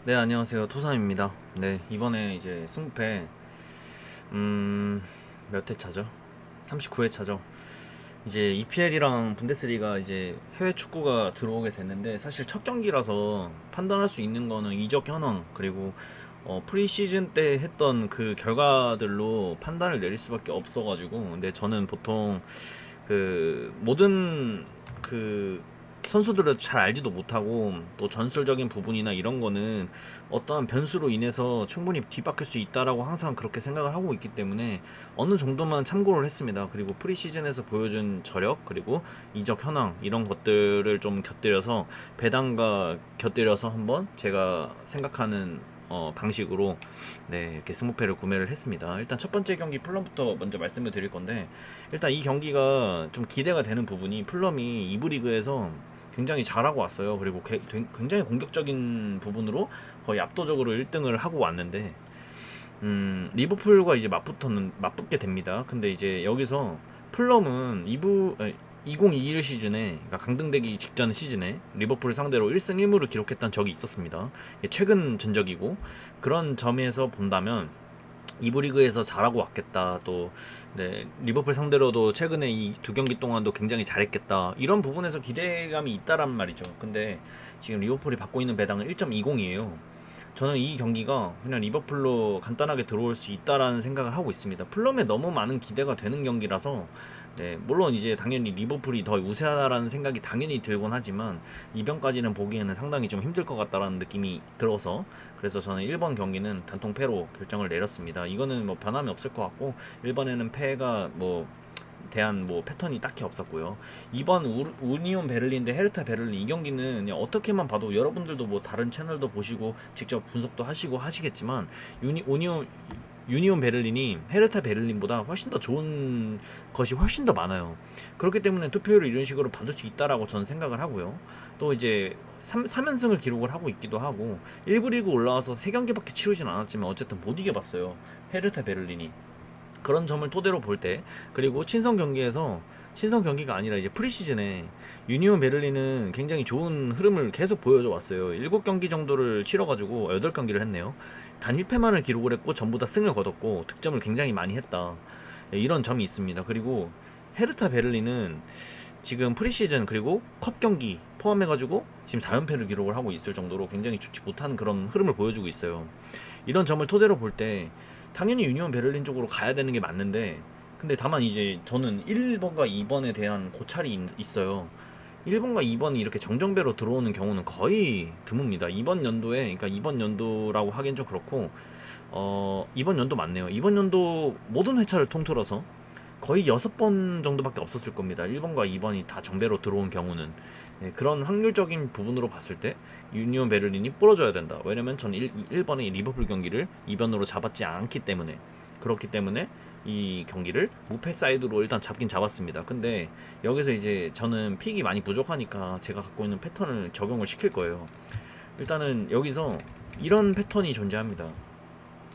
네, 안녕하세요. 토삼입니다. 네, 이번에 이제 승부패, 몇 회 차죠? 39회 차죠. 이제 EPL이랑 분데스리가 이제 해외 축구가 들어오게 됐는데, 사실 첫 경기라서 판단할 수 있는 거는 이적 현황, 그리고 프리시즌 때 했던 그 결과들로 판단을 내릴 수밖에 없어가지고, 근데 저는 보통 그 모든 그 선수들을 잘 알지도 못하고 또 전술적인 부분이나 이런 거는 어떠한 변수로 인해서 충분히 뒤바뀔 수 있다라고 항상 그렇게 생각을 하고 있기 때문에 어느 정도만 참고를 했습니다. 그리고 프리시즌에서 보여준 저력 그리고 이적 현황 이런 것들을 좀 곁들여서 배당과 곁들여서 한번 제가 생각하는 방식으로 네, 이렇게 스무패를 구매를 했습니다. 일단 첫 번째 경기 플럼부터 먼저 말씀을 드릴 건데, 일단 이 경기가 좀 기대가 되는 부분이 플럼이 2부 리그에서 굉장히 잘하고 왔어요. 그리고 굉장히 공격적인 부분으로 거의 압도적으로 1등을 하고 왔는데, 리버풀과 이제 맞붙게 됩니다. 근데 이제 여기서 플럼은 2021 시즌에, 그러니까 강등되기 직전 시즌에 리버풀을 상대로 1승 1무를 기록했던 적이 있었습니다. 이게 최근 전적이고, 그런 점에서 본다면 2부 리그에서 잘하고 왔겠다. 또 네, 리버풀 상대로도 최근에 이 두 경기 동안도 굉장히 잘했겠다. 이런 부분에서 기대감이 있다란 말이죠. 근데 지금 리버풀이 받고 있는 배당은 1.20이에요. 저는 이 경기가 그냥 리버풀로 간단하게 들어올 수 있다라는 생각을 하고 있습니다. 플럼에 너무 많은 기대가 되는 경기라서, 네, 물론 이제 당연히 리버풀이 더 우세하다라는 생각이 당연히 들곤 하지만 이변까지는 보기에는 상당히 좀 힘들 것 같다라는 느낌이 들어서, 그래서 저는 1번 경기는 단통 패로 결정을 내렸습니다. 이거는 뭐 변함이 없을 것 같고, 1번에는 패가 뭐 대한 뭐 패턴이 딱히 없었고요. 이번 우니온 베를린 대 헤르타 베를린, 이 경기는 그냥 어떻게만 봐도 여러분들도 뭐 다른 채널도 보시고 직접 분석도 하시고 하시겠지만, 유니 오니온 유니온 베를린이 헤르타 베를린보다 훨씬 더 좋은 것이 훨씬 더 많아요. 그렇기 때문에 투표율을 이런 식으로 받을 수 있다라고 저는 생각을 하고요. 또 이제 3연승을 기록을 하고 있기도 하고, 1부 리그 올라와서 3경기밖에 치르진 않았지만 어쨌든 못 이겨봤어요. 헤르타 베를린이. 그런 점을 토대로 볼 때, 그리고 친선 경기가 아니라 이제 프리시즌에 유니온 베를린은 굉장히 좋은 흐름을 계속 보여줘 왔어요. 7경기 정도를 치러가지고 8경기를 했네요. 단 1패만을 기록을 했고 전부 다 승을 거뒀고 득점을 굉장히 많이 했다. 네, 이런 점이 있습니다. 그리고 헤르타 베를린은 지금 프리시즌 그리고 컵 경기 포함해가지고 지금 4연패를 기록을 하고 있을 정도로 굉장히 좋지 못한 그런 흐름을 보여주고 있어요. 이런 점을 토대로 볼 때 당연히 유니온 베를린 쪽으로 가야 되는 게 맞는데, 근데 다만 이제 저는 1번과 2번에 대한 고찰이 있어요. 1번과 2번이 이렇게 정정배로 들어오는 경우는 거의 드뭅니다. 이번 연도에, 그러니까 이번 연도라고 하긴 좀 그렇고, 이번 연도 맞네요. 이번 연도 모든 회차를 통틀어서 거의 6번 정도밖에 없었을 겁니다. 1번과 2번이 다 정배로 들어온 경우는. 네, 그런 확률적인 부분으로 봤을 때 유니온 베를린이 부러져야 된다. 왜냐면 저는 1번의 리버풀 경기를 2번으로 잡았지 않기 때문에, 그렇기 때문에 이 경기를 무패 사이드로 일단 잡긴 잡았습니다. 근데 여기서 이제 저는 픽이 많이 부족하니까 제가 갖고 있는 패턴을 적용을 시킬 거예요. 일단은 여기서 이런 패턴이 존재합니다.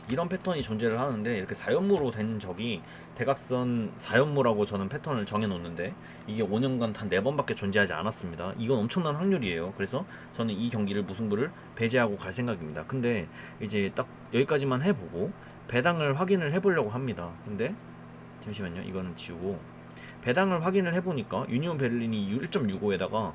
이런 패턴이 존재를 하는데, 이렇게 4연무로 된 적이 대각선 4연무라고 저는 패턴을 정해놓는데, 이게 5년간 단 4번밖에 존재하지 않았습니다. 이건 엄청난 확률이에요. 그래서 저는 이 경기를 무승부를 배제하고 갈 생각입니다. 근데 이제 딱 여기까지만 해보고 배당을 확인을 해보려고 합니다. 근데 잠시만요, 이거는 지우고 배당을 확인을 해보니까 유니온 베를린이 1.65에다가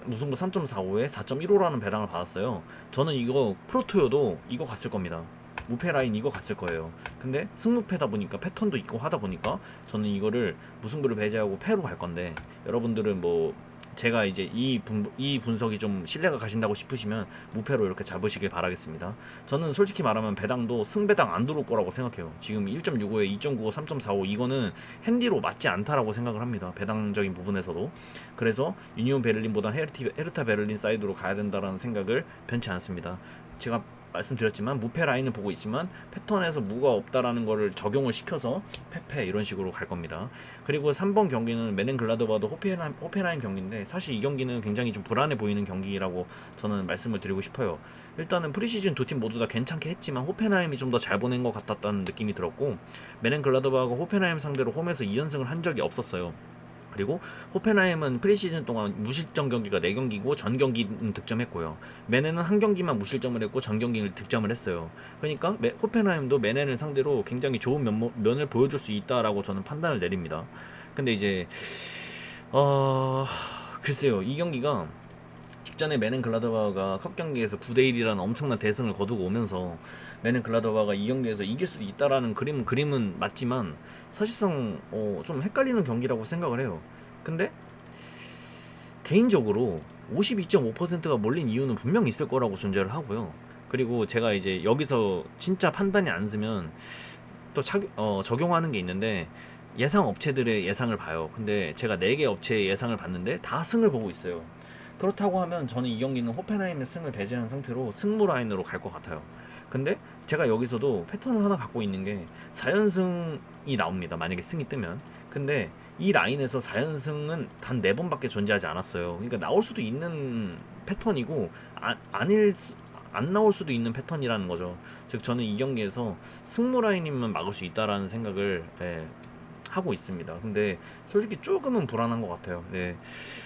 무승부 3.45에 4.15라는 배당을 받았어요. 저는 이거 프로토요도 이거 갔을 겁니다. 무패 라인 이거 갔을 거예요. 근데 승무패다 보니까 패턴도 있고 하다 보니까 저는 이거를 무승부를 배제하고 패로 갈 건데, 여러분들은 뭐 제가 이제 이 분석이 좀 신뢰가 가신다고 싶으시면 무패로 이렇게 잡으시길 바라겠습니다. 저는 솔직히 말하면 배당도 승배당 안 들어올 거라고 생각해요. 지금 1.65에 2.95, 3.45 이거는 핸디로 맞지 않다라고 생각을 합니다. 배당적인 부분에서도. 그래서 유니온 베를린보다 헤르타 베를린 사이드로 가야 된다라는 생각을 변치 않습니다. 제가 말씀드렸지만 무패 라인을 보고 있지만 패턴에서 무가 없다라는 거를 적용을 시켜서 패패 이런 식으로 갈 겁니다. 그리고 3번 경기는 메넨글라드바도 호펜하임 경기인데, 사실 이 경기는 굉장히 좀 불안해 보이는 경기라고 저는 말씀을 드리고 싶어요. 일단은 프리시즌 두 팀 모두 다 괜찮게 했지만 호펜하임이 좀 더 잘 보낸 것 같았다는 느낌이 들었고, 메넨글라드바하고 호펜하임 상대로 홈에서 2연승을 한 적이 없었어요. 그리고 호펜하임은 프리시즌 동안 무실점 경기가 4경기고 전 경기는 득점했고요. 메넨은 한 경기만 무실점을 했고 전 경기를 득점을 했어요. 그러니까 호펜하임도 메넨을 상대로 굉장히 좋은 면을 보여줄 수 있다라고 저는 판단을 내립니다. 근데 이제 어... 글쎄요. 이 경기가 직전에 메넨글라드바흐가 컵 경기에서 9대1이라는 엄청난 대승을 거두고 오면서 메넨글라드바흐가 이 경기에서 이길 수도 있다라는 그림은 맞지만 사실상 좀 헷갈리는 경기라고 생각을 해요. 근데 개인적으로 52.5%가 몰린 이유는 분명 있을 거라고 존재를 하고요. 그리고 제가 이제 여기서 진짜 판단이 안 쓰면 또 적용하는 게 있는데, 예상 업체들의 예상을 봐요. 근데 제가 4개 업체의 예상을 봤는데 다 승을 보고 있어요. 그렇다고 하면 저는 이 경기는 호펜하임의 승을 배제한 상태로 승무 라인으로 갈 것 같아요. 근데 제가 여기서도 패턴을 하나 갖고 있는 게 4연승이 나옵니다. 만약에 승이 뜨면. 근데 이 라인에서 4연승은 단 4번밖에 존재하지 않았어요. 그러니까 나올 수도 있는 패턴이고 안 나올 수도 있는 패턴이라는 거죠. 즉 저는 이 경기에서 승무 라인이면 막을 수 있다라는 생각을 하고 있습니다. 근데 솔직히 조금은 불안한 것 같아요. 네.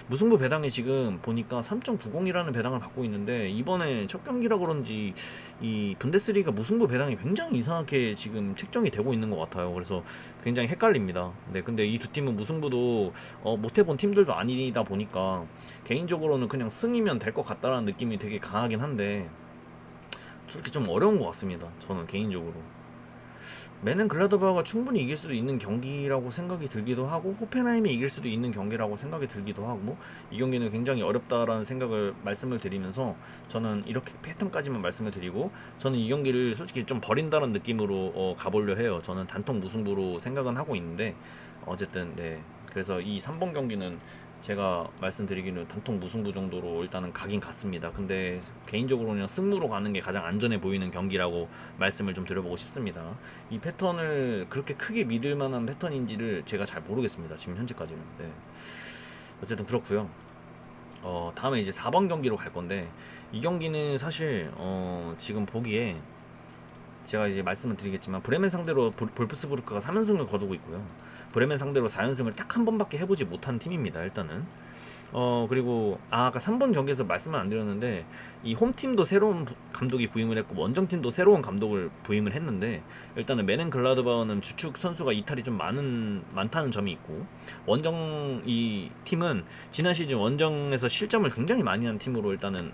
무승부 배당이 지금 보니까 3.90이라는 배당을 받고 있는데, 이번에 첫 경기라 그런지 이 분데스리가 무승부 배당이 굉장히 이상하게 지금 책정이 되고 있는 것 같아요. 그래서 굉장히 헷갈립니다. 네, 근데 이 두 팀은 무승부도 못 해본 팀들도 아니다 보니까 개인적으로는 그냥 승이면 될 것 같다라는 느낌이 되게 강하긴 한데, 솔직히 좀 어려운 것 같습니다. 저는 개인적으로. 메넨글라드바흐가 충분히 이길 수도 있는 경기라고 생각이 들기도 하고, 호펜하임이 이길 수도 있는 경기라고 생각이 들기도 하고, 이 경기는 굉장히 어렵다라는 생각을 말씀을 드리면서 저는 이렇게 패턴까지만 말씀을 드리고, 저는 이 경기를 솔직히 좀 버린다는 느낌으로 가보려 해요. 저는 단통 무승부로 생각은 하고 있는데, 어쨌든 네, 그래서 이 3번 경기는 제가 말씀드리기는 단통 무승부 정도로 일단은 가긴 갔습니다. 근데 개인적으로 그냥 승무로 가는 게 가장 안전해 보이는 경기라고 말씀을 좀 드려보고 싶습니다. 이 패턴을 그렇게 크게 믿을 만한 패턴인지를 제가 잘 모르겠습니다. 지금 현재까지는. 네. 어쨌든 그렇고요. 다음에 이제 4번 경기로 갈 건데, 이 경기는 사실 지금 보기에 제가 이제 말씀을 드리겠지만, 브레멘 상대로 볼프스부르크가 3연승을 거두고 있고요. 브레멘 상대로 4연승을 딱 한 번밖에 해보지 못한 팀입니다. 일단은 그리고 아까 3번 경기에서 말씀을 안 드렸는데, 이 홈팀도 새로운 감독이 부임을 했고 원정팀도 새로운 감독을 부임을 했는데, 일단은 메넨글라드바흐는 주축 선수가 이탈이 좀 많다는 점이 있고, 원정 이 팀은 지난 시즌 원정에서 실점을 굉장히 많이 한 팀으로 일단은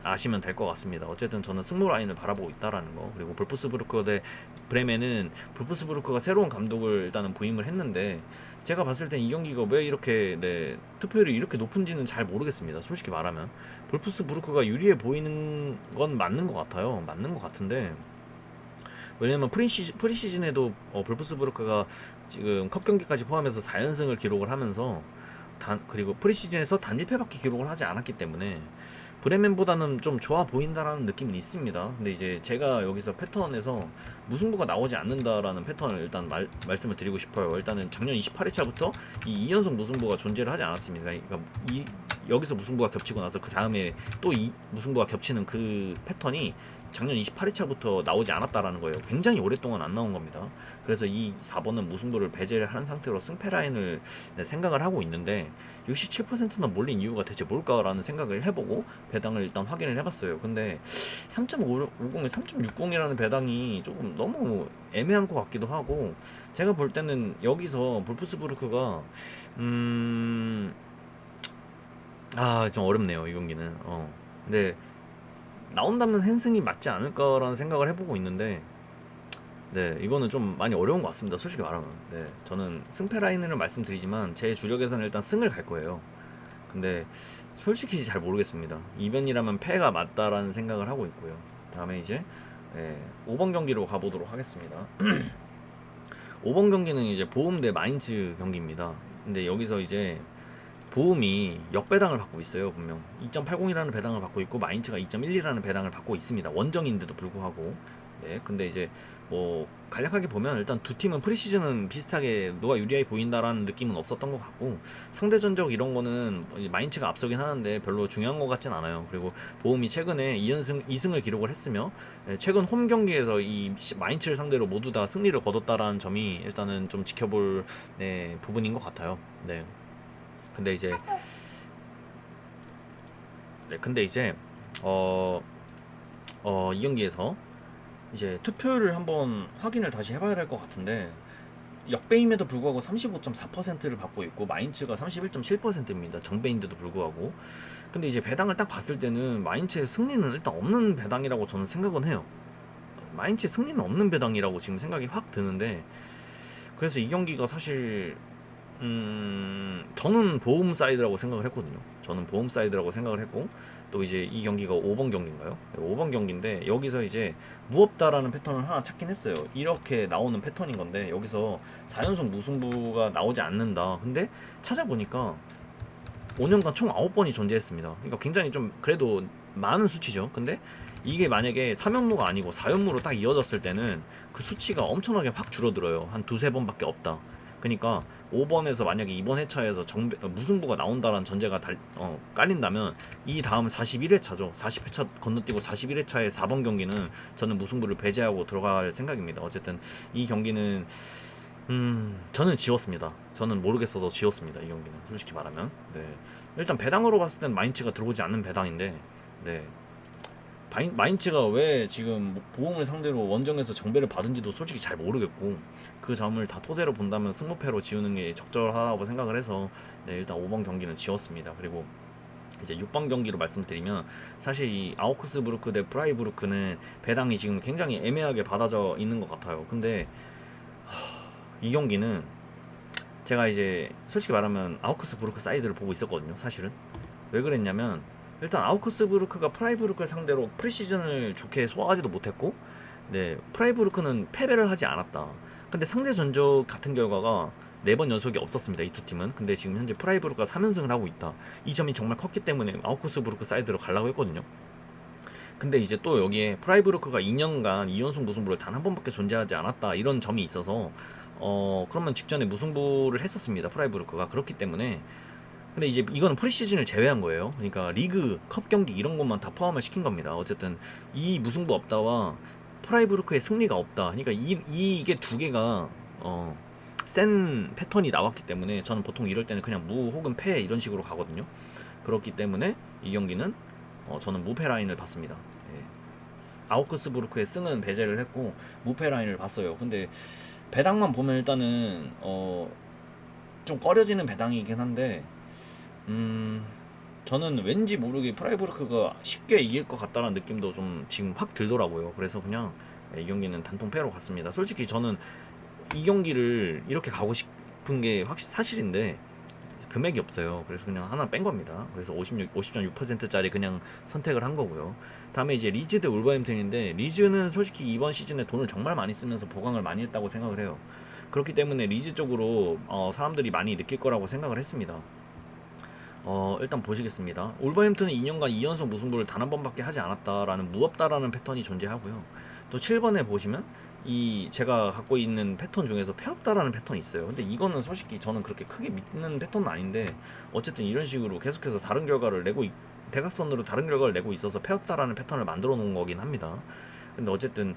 아시면 될 것 같습니다. 어쨌든 저는 승부 라인을 바라보고 있다라는 거. 그리고 볼프스부르크 대 브레멘은 볼프스부르크가 새로운 감독을 일단은 부임을 했는데, 제가 봤을 땐 이 경기가 왜 이렇게 투표율이 이렇게 높은지는 잘 모르겠습니다. 솔직히 말하면 볼프스부르크가 유리해 보이는 건 맞는 것 같아요. 맞는 것 같은데, 왜냐면 프리시즌에도 볼프스부르크가 지금 컵 경기까지 포함해서 4연승을 기록을 하면서 그리고 프리시즌에서 단 1패밖에 기록을 하지 않았기 때문에 브레멘보다는 좀 좋아 보인다라는 느낌은 있습니다. 근데 이제 제가 여기서 패턴에서 무승부가 나오지 않는다라는 패턴을 일단 말씀을 드리고 싶어요. 일단은 작년 28회차부터 이 2연속 무승부가 존재를 하지 않았습니다. 그러니까 여기서 무승부가 겹치고 나서 그 다음에 또 이 무승부가 겹치는 그 패턴이 작년 28회차부터 나오지 않았다라는 거예요. 굉장히 오랫동안 안 나온 겁니다. 그래서 이 4번은 무승부를 배제를 한 상태로 승패 라인을 생각을 하고 있는데, 67%나 몰린 이유가 대체 뭘까라는 생각을 해보고 배당을 일단 확인을 해봤어요. 근데 3.50에 3.60이라는 배당이 조금 너무 애매한 것 같기도 하고, 제가 볼 때는 여기서 볼프스부르크가 좀 어렵네요, 이 경기는. 근데 나온다면 헨승이 맞지 않을까라는 생각을 해보고 있는데, 네, 이거는 좀 많이 어려운 것 같습니다. 솔직히 말하면. 네, 저는 승패 라인을 말씀드리지만 제 주력에서는 일단 승을 갈 거예요. 근데 솔직히 잘 모르겠습니다. 이변이라면 패가 맞다라는 생각을 하고 있고요. 다음에 이제 5번 경기로 가보도록 하겠습니다. 5번 경기는 이제 보움 대 마인츠 경기입니다. 근데 여기서 이제 보움이 역배당을 받고 있어요. 분명 2.80이라는 배당을 받고 있고, 마인츠가 2.12라는 배당을 받고 있습니다. 원정인데도 불구하고. 네, 근데 이제 뭐 간략하게 보면 일단 두 팀은 프리시즌은 비슷하게 누가 유리하게 보인다라는 느낌은 없었던 것 같고, 상대 전적 이런 거는 마인츠가 앞서긴 하는데 별로 중요한 것 같진 않아요. 그리고 보험이 최근에 2승을 기록을 했으며, 최근 홈 경기에서 이 마인츠를 상대로 모두 다 승리를 거뒀다라는 점이 일단은 좀 지켜볼, 네, 부분인 것 같아요. 네. 근데 이제 근데 이제 어, 이 경기에서 이제 투표율을 한번 확인을 다시 해봐야 될 것 같은데, 역배임에도 불구하고 35.4%를 받고 있고 마인츠가 31.7%입니다. 정배인데도 불구하고. 근데 이제 배당을 딱 봤을 때는 마인츠의 승리는 일단 없는 배당이라고 저는 생각은 해요. 마인츠의 승리는 없는 배당이라고 지금 생각이 확 드는데, 그래서 이 경기가 사실 저는 보험 사이드라고 생각을 했거든요. 저는 보험 사이드라고 생각을 했고, 또 이제 이 경기가 5번 경기인가요? 5번 경기인데, 여기서 이제 무없다라는 패턴을 하나 찾긴 했어요. 이렇게 나오는 패턴인 건데, 여기서 4연속 무승부가 나오지 않는다. 근데 찾아보니까 5년간 총 9번이 존재했습니다. 그러니까 굉장히 좀 그래도 많은 수치죠. 근데 이게 만약에 3연무가 아니고 4연무로 딱 이어졌을 때는 그 수치가 엄청나게 확 줄어들어요. 한 두세 번밖에 없다. 그러니까 5번에서 만약에 이번 회차에서 무승부가 나온다는 전제가 깔린다면, 이 다음 41회차죠. 40회차 건너뛰고 41회차의 4번 경기는 저는 무승부를 배제하고 들어갈 생각입니다. 어쨌든 이 경기는 저는 지웠습니다. 저는 모르겠어도 지웠습니다. 이 경기는 솔직히 말하면. 네. 일단 배당으로 봤을 땐 마인츠가 들어오지 않는 배당인데, 네. 마인츠가 왜 지금 보험을 상대로 원정에서 정배를 받은지도 솔직히 잘 모르겠고, 그 점을 다 토대로 본다면 승부패로 지우는 게 적절하다고 생각을 해서, 네, 일단 5번 경기는 지웠습니다. 그리고 이제 6번 경기로 말씀드리면, 사실 이 아우크스부르크 대 프라이부르크는 배당이 지금 굉장히 애매하게 받아져 있는 것 같아요. 근데 이 경기는 제가 이제 솔직히 말하면 아우크스부르크 사이드를 보고 있었거든요. 사실은 왜 그랬냐면, 일단 아우크스부르크가 프라이부르크를 상대로 프리시즌을 좋게 소화하지도 못했고, 네, 프라이부르크는 패배를 하지 않았다. 근데 상대 전적 같은 결과가 4번 연속이 없었습니다. 이 두 팀은. 근데 지금 현재 프라이부르크가 3연승을 하고 있다. 이 점이 정말 컸기 때문에 아우크스부르크 사이드로 가려고 했거든요. 근데 이제 또 여기에 프라이부르크가 2년간 2연속 무승부를 단 한 번밖에 존재하지 않았다, 이런 점이 있어서 그러면 직전에 무승부를 했었습니다. 프라이부르크가. 그렇기 때문에, 근데 이제 이거는 프리시즌을 제외한 거예요. 그러니까 리그, 컵 경기 이런 것만 다 포함을 시킨 겁니다. 어쨌든 이 무승부 없다와 프라이부르크의 승리가 없다. 그러니까 이게 두 개가 센 패턴이 나왔기 때문에, 저는 보통 이럴 때는 그냥 무 혹은 패 이런 식으로 가거든요. 그렇기 때문에 이 경기는 저는 무패 라인을 봤습니다. 예. 아우크스부르크의 승은 배제를 했고 무패 라인을 봤어요. 근데 배당만 보면 일단은 좀 꺼려지는 배당이긴 한데, 저는 왠지 모르게 프라이부르크가 쉽게 이길 것 같다는 느낌도 좀 지금 확 들더라고요. 그래서 그냥 이 경기는 단통패로 갔습니다. 솔직히 저는 이 경기를 이렇게 가고 싶은 게 사실인데 금액이 없어요. 그래서 그냥 하나 뺀 겁니다. 그래서 50.6%짜리 그냥 선택을 한 거고요. 다음에 이제 리즈 대 울버햄튼인데, 리즈는 솔직히 이번 시즌에 돈을 정말 많이 쓰면서 보강을 많이 했다고 생각을 해요. 그렇기 때문에 리즈 쪽으로 사람들이 많이 느낄 거라고 생각을 했습니다. 일단 보시겠습니다. 울버햄튼은 2년간 2연속 무승부를 단 한 번밖에 하지 않았다라는 무없다라는 패턴이 존재하고요. 또 7번에 보시면 이 제가 갖고 있는 패턴 중에서 패없다라는 패턴이 있어요. 근데 이거는 솔직히 저는 그렇게 크게 믿는 패턴은 아닌데, 어쨌든 이런 식으로 계속해서 다른 결과를 대각선으로 다른 결과를 내고 있어서 패없다라는 패턴을 만들어 놓은 거긴 합니다. 근데 어쨌든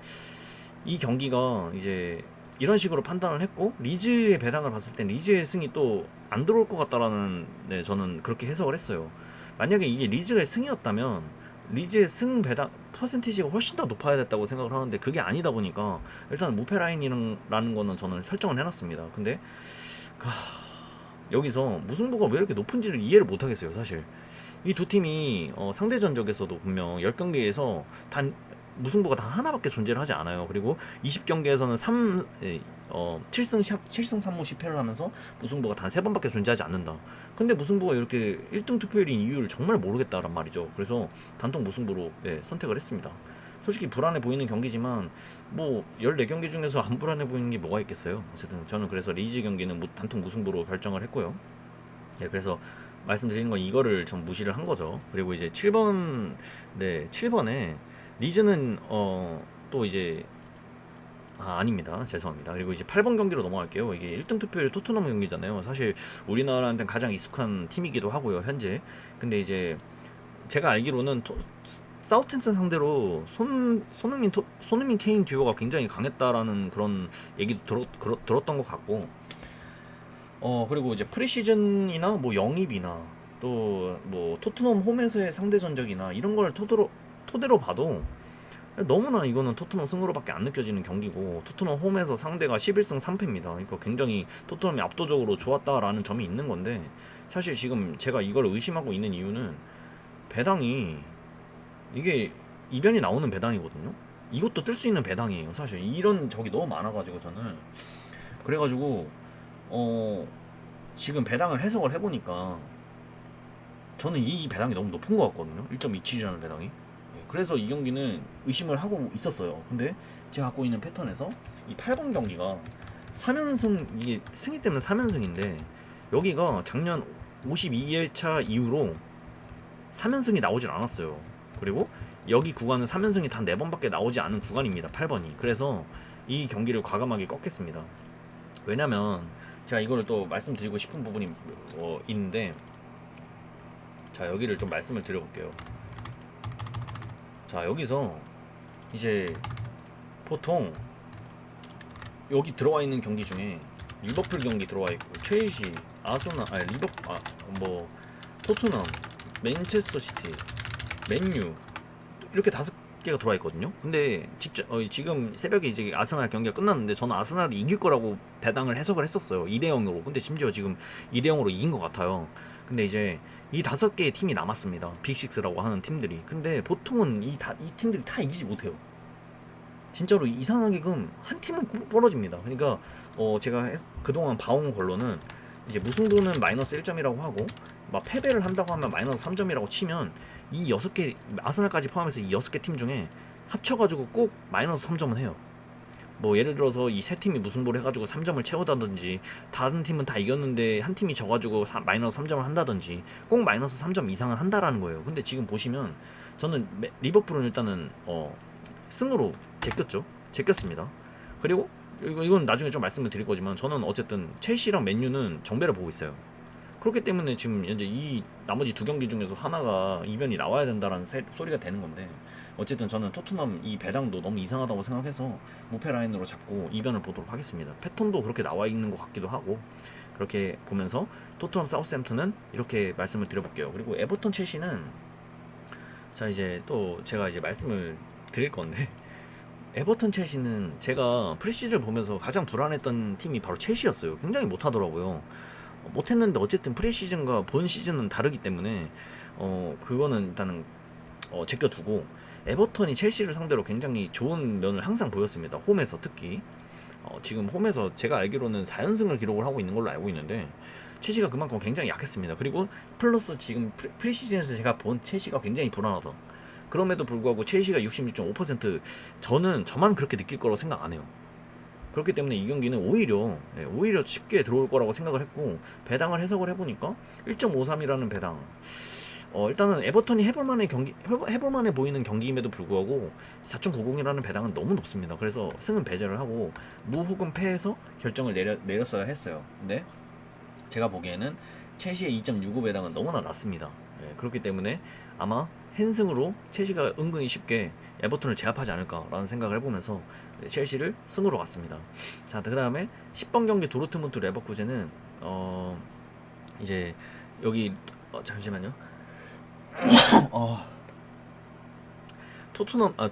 이 경기가 이제 이런 식으로 판단을 했고, 리즈의 배당을 봤을 땐 리즈의 승이 또 안 들어올 것 같다라는, 네, 저는 그렇게 해석을 했어요. 만약에 이게 리즈의 승이었다면 리즈의 승 배당 퍼센티지가 훨씬 더 높아야 됐다고 생각을 하는데, 그게 아니다 보니까 일단 무패 라인이라는 거는 저는 설정을 해놨습니다. 근데 여기서 무승부가 왜 이렇게 높은지를 이해를 못하겠어요, 사실. 이 두 팀이 상대 전적에서도 분명 10경기에서 단 무승부가 단 하나밖에 존재를 하지 않아요. 그리고 20경기에서는 7승 3무 10패를 하면서 무승부가 단 3번밖에 존재하지 않는다. 근데 무승부가 이렇게 1등 투표율인 이유를 정말 모르겠다란 말이죠. 그래서 단통 무승부로, 네, 선택을 했습니다. 솔직히 불안해 보이는 경기지만 뭐 14경기 중에서 안 불안해 보이는 게 뭐가 있겠어요. 어쨌든 저는 그래서 리즈 경기는 단통 무승부로 결정을 했고요. 네, 그래서 말씀드리는 건 이거를 좀 무시를 한 거죠. 그리고 이제 7번에 리즈는 또 이제 아닙니다. 죄송합니다. 그리고 이제 8번 경기로 넘어갈게요. 이게 1등 투표율 토트넘 경기잖아요. 사실 우리나라한테는 가장 익숙한 팀이기도 하고요, 현재. 근데 이제 제가 알기로는 사우템튼 상대로 손흥민 케인 듀오가 굉장히 강했다라는 그런 얘기도 들었던 것 같고, 그리고 이제 프리시즌이나 뭐 영입이나 또 뭐 토트넘 홈에서의 상대 전적이나 이런 걸 토대로 봐도 너무나 이거는 토트넘 승으로밖에 안 느껴지는 경기고, 토트넘 홈에서 상대가 11승 3패입니다. 그러니까 굉장히 토트넘이 압도적으로 좋았다라는 점이 있는 건데, 사실 지금 제가 이걸 의심하고 있는 이유는 배당이 이게 이변이 나오는 배당이거든요. 이것도 뜰 수 있는 배당이에요. 사실 이런 적이 너무 많아가지고 저는 그래가지고 지금 배당을 해석을 해보니까 저는 이 배당이 너무 높은 것 같거든요. 1.27이라는 배당이. 그래서 이 경기는 의심을 하고 있었어요. 근데 제가 갖고 있는 패턴에서 이 8번 경기가 3연승, 이게 승리 때문에 3연승인데 여기가 작년 52일차 이후로 3연승이 나오질 않았어요. 그리고 여기 구간은 3연승이 단 4번밖에 나오지 않은 구간입니다. 8번이. 그래서 이 경기를 과감하게 꺾겠습니다. 왜냐면 제가 이거를 또 말씀드리고 싶은 부분이 있는데, 자, 여기를 좀 말씀을 드려볼게요. 자, 여기서 이제 보통 여기 들어와 있는 경기 중에 리버풀 경기 들어와 있고, 첼시, 아스널, 뭐 토트넘, 맨체스터 시티, 맨유, 이렇게 5개가 들어와 있거든요. 근데 지금 새벽에 이제 아스날 경기가 끝났는데 저는 아스날이 이길 거라고 배당을 해석을 했었어요. 2대 0으로. 근데 심지어 지금 2대 0으로 이긴 것 같아요. 근데 이제 이 5개의 팀이 남았습니다. 빅6라고 하는 팀들이. 근데 보통은 이 팀들이 다 이기지 못해요. 진짜로 이상하게끔 한 팀은 벌어집니다. 그러니까 제가 그동안 봐온 걸로는 이제 무승부는 마이너스 1점이라고 하고, 막 패배를 한다고 하면 마이너스 3점이라고 치면, 이 6개, 아스날까지 포함해서 이 6개 팀 중에 합쳐가지고 꼭 마이너스 3점은 해요. 뭐 예를 들어서 이 세 팀이 무승부를 해가지고 3점을 채우다든지, 다른 팀은 다 이겼는데 한 팀이 져가지고 마이너스 3점을 한다든지, 꼭 마이너스 3점 이상은 한다라는 거예요. 근데 지금 보시면 저는 리버풀은 일단은 승으로 제꼈습니다. 그리고 이건 나중에 좀 말씀을 드릴 거지만, 저는 어쨌든 첼시랑 맨유는 정배를 보고 있어요. 그렇기 때문에 지금 현재 이 나머지 2경기 중에서 하나가 이변이 나와야 된다라는 소리가 되는 건데, 어쨌든 저는 토트넘 이 배당도 너무 이상하다고 생각해서 무패 라인으로 잡고 이변을 보도록 하겠습니다. 패턴도 그렇게 나와 있는 것 같기도 하고, 그렇게 보면서 토트넘 사우스햄튼은 이렇게 말씀을 드려볼게요. 그리고 에버턴 첼시는, 자, 이제 또 제가 이제 말씀을 드릴 건데, 에버턴 첼시는 제가 프리시즌을 보면서 가장 불안했던 팀이 바로 첼시였어요. 굉장히 못하더라고요. 못했는데 어쨌든 프리시즌과 본 시즌은 다르기 때문에 그거는 일단은 제껴두고, 에버턴이 첼시를 상대로 굉장히 좋은 면을 항상 보였습니다. 홈에서 특히 지금 홈에서 제가 알기로는 4연승을 기록을 하고 있는 걸로 알고 있는데, 첼시가 그만큼 굉장히 약했습니다. 그리고 플러스 지금 프리시즌에서 제가 본 첼시가 굉장히 불안하다. 그럼에도 불구하고 첼시가 66.5%, 저만 그렇게 느낄 거라고 생각 안 해요. 그렇기 때문에 이 경기는 오히려 쉽게 들어올 거라고 생각을 했고, 배당을 해석을 해보니까 1.53이라는 배당, 일단은 에버턴이 해볼만해 보이는 경기임에도 불구하고 4.90이라는 배당은 너무 높습니다. 그래서 승은 배제를 하고 무 혹은 패해서 결정을 내렸어야 했어요. 근데 제가 보기에는 첼시의 2.65 배당은 너무나 낮습니다. 그렇기 때문에 아마 핸승으로 첼시가 은근히 쉽게 에버턴을 제압하지 않을까라는 생각을 해보면서 첼시를 승으로 갔습니다. 자, 그 다음에 10번 경기 도르트문트 레버쿠젠은 이제 여기 잠시만요.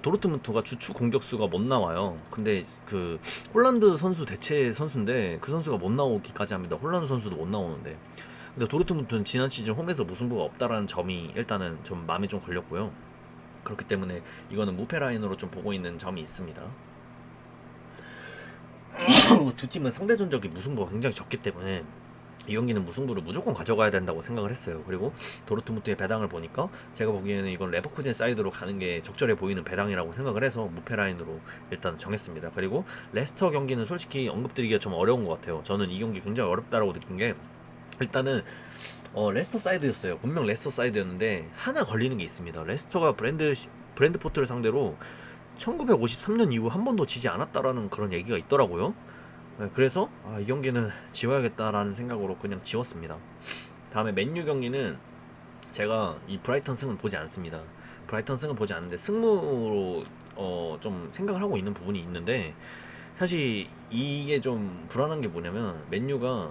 도르트문트가 주축 공격수가 못 나와요. 근데 그 홀란드 선수 대체 선수인데 그 선수가 못 나오기까지 합니다. 홀란드 선수도 못 나오는데. 근데 도르트문트는 지난 시즌 홈에서 무승부가 없다라는 점이 일단은 좀 마음에 좀 걸렸고요. 그렇기 때문에 이거는 무패 라인으로 좀 보고 있는 점이 있습니다. 두 팀은 상대 전적이 무승부가 굉장히 적기 때문에 이 경기는 무승부를 무조건 가져가야 된다고 생각을 했어요. 그리고 도르트문트의 배당을 보니까 제가 보기에는 이건 레버쿠젠 사이드로 가는 게 적절해 보이는 배당이라고 생각을 해서 무패 라인으로 일단 정했습니다. 그리고 레스터 경기는 솔직히 언급드리기가 좀 어려운 것 같아요. 저는 이 경기 굉장히 어렵다라고 느낀 게, 일단은 레스터 사이드였어요. 분명 레스터 사이드였는데 하나 걸리는 게 있습니다. 레스터가 브랜드포트를 상대로 1953년 이후 한 번도 지지 않았다라는 그런 얘기가 있더라고요. 네, 그래서 이 경기는 지워야겠다라는 생각으로 그냥 지웠습니다. 다음에 맨유 경기는 제가 이 브라이턴 승은 보지 않습니다. 브라이턴 승은 보지 않는데 승무로 좀 생각을 하고 있는 부분이 있는데, 사실 이게 좀 불안한 게 뭐냐면 맨유가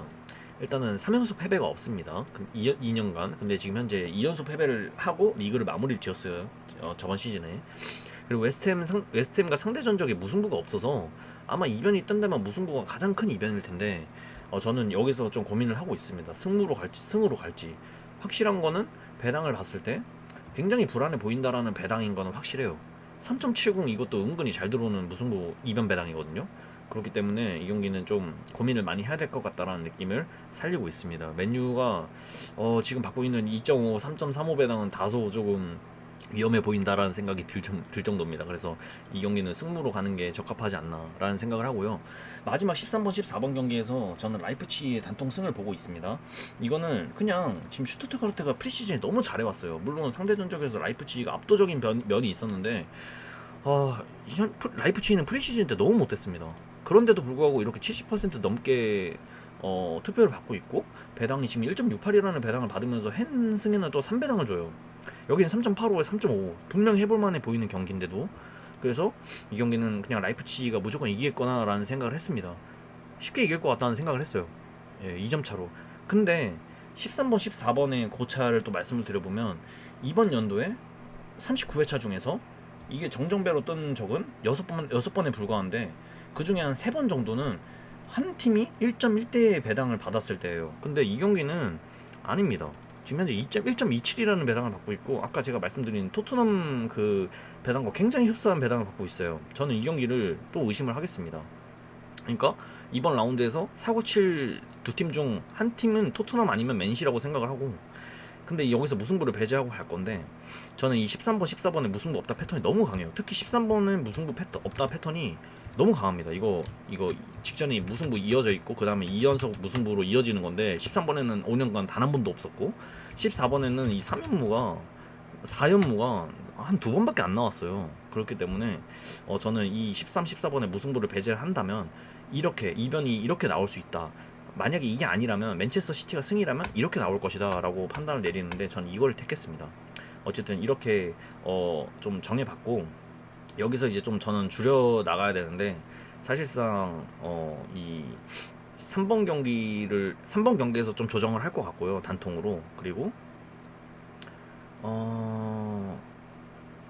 일단은 3연속 패배가 없습니다. 2년간. 근데 지금 현재 2연속 패배를 하고 리그를 마무리를 지었어요. 저번 시즌에. 그리고 웨스트햄과 상대 전적에 무승부가 없어서 아마 이변이 뜬다면 무승부가 가장 큰 이변일 텐데, 저는 여기서 좀 고민을 하고 있습니다. 승무로 갈지 승으로 갈지. 확실한 거는 배당을 봤을 때 굉장히 불안해 보인다라는 배당인 거는 확실해요. 3.70 이것도 은근히 잘 들어오는 무승부 이변 배당이거든요. 그렇기 때문에 이 경기는 좀 고민을 많이 해야 될 것 같다라는 느낌을 살리고 있습니다. 맨유가 지금 받고 있는 2.5, 3.35 배당은 다소 조금 위험해 보인다라는 생각이 들 정도입니다. 그래서 이 경기는 승부로 가는 게 적합하지 않나라는 생각을 하고요. 마지막 13번, 14번 경기에서 저는 라이프치히의 단통 승을 보고 있습니다. 이거는 그냥 지금 슈투트가르트가 프리시즌에 너무 잘해왔어요. 물론 상대 전적에서 라이프치히가 압도적인 면이 있었는데, 라이프치히는 프리시즌 때 너무 못했습니다. 그런데도 불구하고 이렇게 70% 넘게 투표를 받고 있고, 배당이 지금 1.68이라는 배당을 받으면서 헨 승에는 또 3배당을 줘요. 여기는 3.85에 3.5, 분명 해볼만해 보이는 경기인데도. 그래서 이 경기는 그냥 라이프치히가 무조건 이기겠거나라는 생각을 했습니다. 쉽게 이길 것 같다는 생각을 했어요. 예, 2점 차로. 근데 13번, 14번의 고차를 또 말씀을 드려보면, 이번 연도에 39회차 중에서 이게 정정배로 뜬 적은 6번에 불과한데, 그 중에 한 3번 정도는 한 팀이 1.1대의 배당을 받았을 때예요. 근데 이 경기는 아닙니다. 지금 현재 1.27이라는 배당을 받고 있고, 아까 제가 말씀드린 토트넘 그 배당과 굉장히 흡사한 배당을 받고 있어요. 저는 이 경기를 또 의심을 하겠습니다. 그러니까 이번 라운드에서 4-9-7 두 팀 중 한 팀은 토트넘 아니면 맨시라고 생각을 하고, 근데 여기서 무승부를 배제하고 갈 건데, 저는 이 13번, 14번에 무승부 없다 패턴이 너무 강해요. 특히 13번은 무승부 없다 패턴이 너무 강합니다. 이거 직전에 무승부 이어져 있고, 그 다음에 2연속 무승부로 이어지는 건데, 13번에는 5년간 단 한 번도 없었고, 14번에는 이 4연무가 한 두 번밖에 안 나왔어요. 그렇기 때문에 저는 이 13, 14번에 무승부를 배제를 한다면 이렇게 이변이 이렇게 나올 수 있다. 만약에 이게 아니라면, 맨체스터 시티가 승이라면 이렇게 나올 것이다 라고 판단을 내리는데, 전 이걸 택했습니다. 어쨌든 이렇게 좀 정해봤고, 여기서 이제 좀 저는 줄여 나가야 되는데, 사실상 이 3번 경기에서 좀 조정을 할 것 같고요, 단통으로. 그리고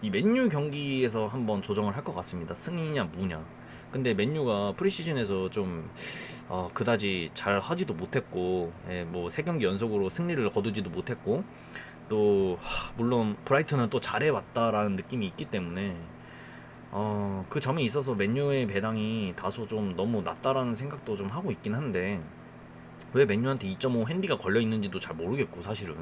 이 맨유 경기에서 한번 조정을 할 것 같습니다. 승이냐 무냐. 근데 맨유가 프리시즌에서 좀 그다지 잘 하지도 못했고, 뭐 3경기 연속으로 승리를 거두지도 못했고, 또 물론 브라이튼은 또 잘해왔다라는 느낌이 있기 때문에 그 점에 있어서 맨유의 배당이 다소 좀 너무 낮다라는 생각도 좀 하고 있긴 한데, 왜 맨유한테 2.5 핸디가 걸려 있는지도 잘 모르겠고 사실은.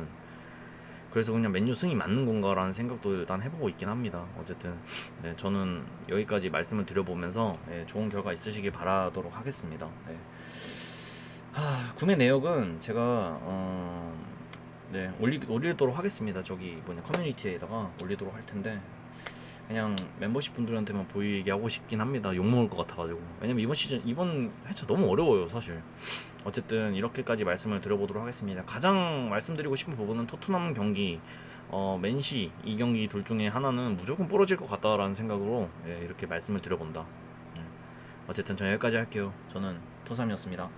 그래서 그냥 맨유 승이 맞는 건가라는 생각도 일단 해보고 있긴 합니다. 어쨌든 네, 저는 여기까지 말씀을 드려보면서 좋은 결과 있으시길 바라도록 하겠습니다. 네. 구매 내역은 제가 올리도록 하겠습니다. 저기 커뮤니티에다가 올리도록 할 텐데, 그냥 멤버십 분들한테만 보이게 하고 싶긴 합니다. 욕먹을 것 같아가지고. 왜냐면 이번 회차 너무 어려워요 사실. 어쨌든 이렇게까지 말씀을 드려보도록 하겠습니다. 가장 말씀드리고 싶은 부분은 토트넘 경기, 맨시 이 경기 둘 중에 하나는 무조건 부러질 것 같다라는 생각으로 이렇게 말씀을 드려본다. 어쨌든 저 여기까지 할게요. 저는 토삼이었습니다.